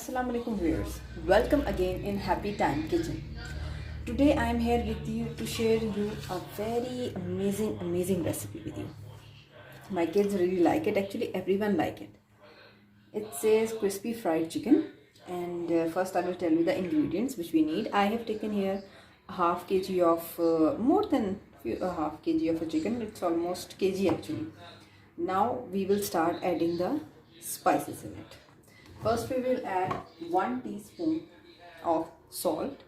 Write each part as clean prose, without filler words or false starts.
Assalamu alaikum viewers. Welcome again in Happy Time Kitchen. Today I am here with you to share you a very amazing recipe with you. My kids really like it. Actually everyone like it. It says crispy fried chicken, and first I will tell you the ingredients which we need. I have taken here a half kg of more than a half kg of a chicken. It's almost kg actually. Now we will start adding the spices in it. First we will add 1 teaspoon of salt,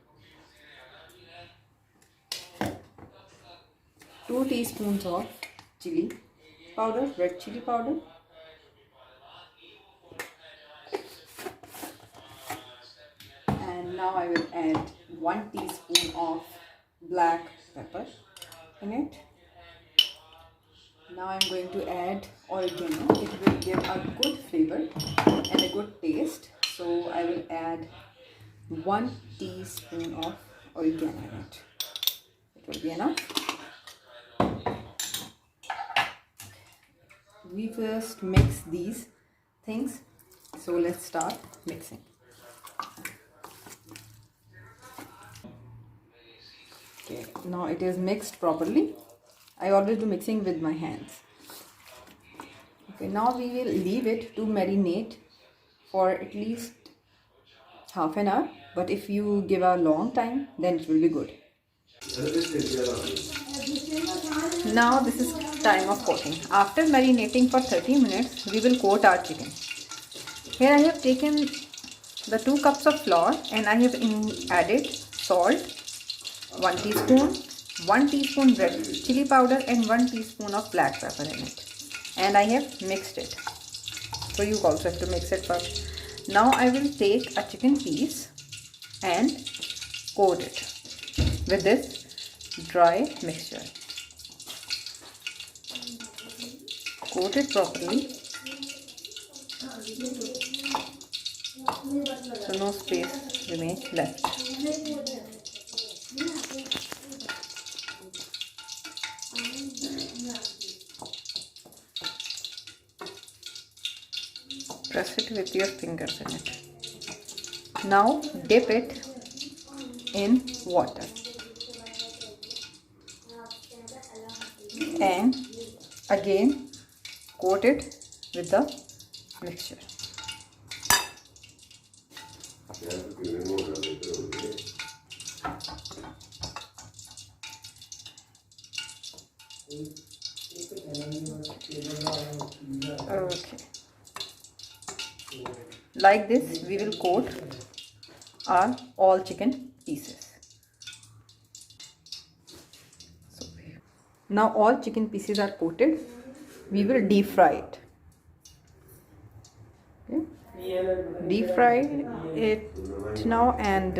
2 teaspoons of chili powder, red chili powder, and now I will add 1 teaspoon of black pepper in it. Now I am going to add oregano. It will give a good flavor and a good taste. So I will add 1 teaspoon of oregano in it. It will be enough. We first mix these things. So let's start mixing. Okay, now it is mixed properly. I always do mixing with my hands. Okay, now we will leave it to marinate for at least half an hour. But if you give a long time, then it will be good. Now this is time of coating. After marinating for 30 minutes, we will coat our chicken. Here I have taken the 2 cups of flour and I have added salt, 1 teaspoon, 1 teaspoon red chili powder and 1 teaspoon of black pepper in it, and I have mixed it. So you also have to mix it first. Now I will take a chicken piece and coat it with this dry mixture. Coat it properly so no space remains left. Press it with your fingers in it. Now dip it in water and again coat it with the mixture. Okay. Like this we will coat our all chicken pieces. So now all chicken pieces are coated. We will deep fry it. Okay. Deep fry it now, and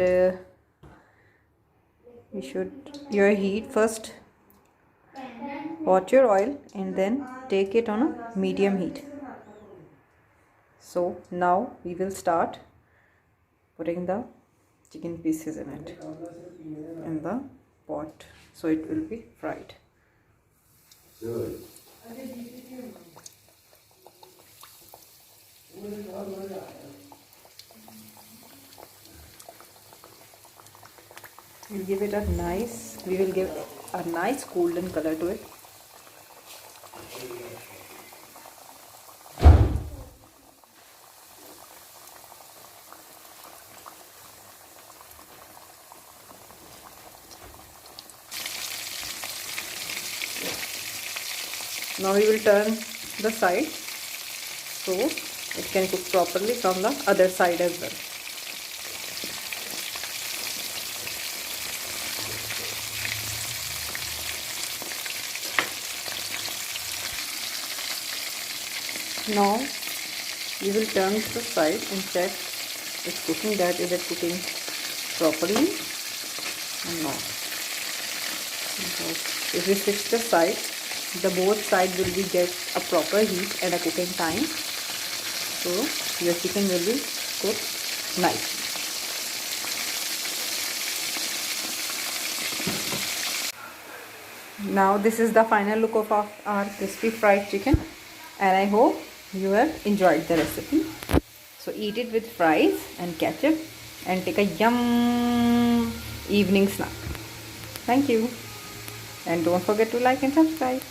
we should your heat first. Hot your oil and then take it on a medium heat. So now we will start putting the chicken pieces in it, in the pot, so it will be fried. We'll give it a nice, we will give a nice golden color to it. Now we will turn the side so it can cook properly from the other side as well. Now we will turn to the side and check it's cooking, that is it cooking properly or not. If we switch the side, the both sides will be get a proper heat and a cooking time, so your chicken will be cooked nicely. Now this is the final look of our crispy fried chicken, and I hope you have enjoyed the recipe. So eat it with fries and ketchup and take a yum evening snack. Thank you, and don't forget to like and subscribe.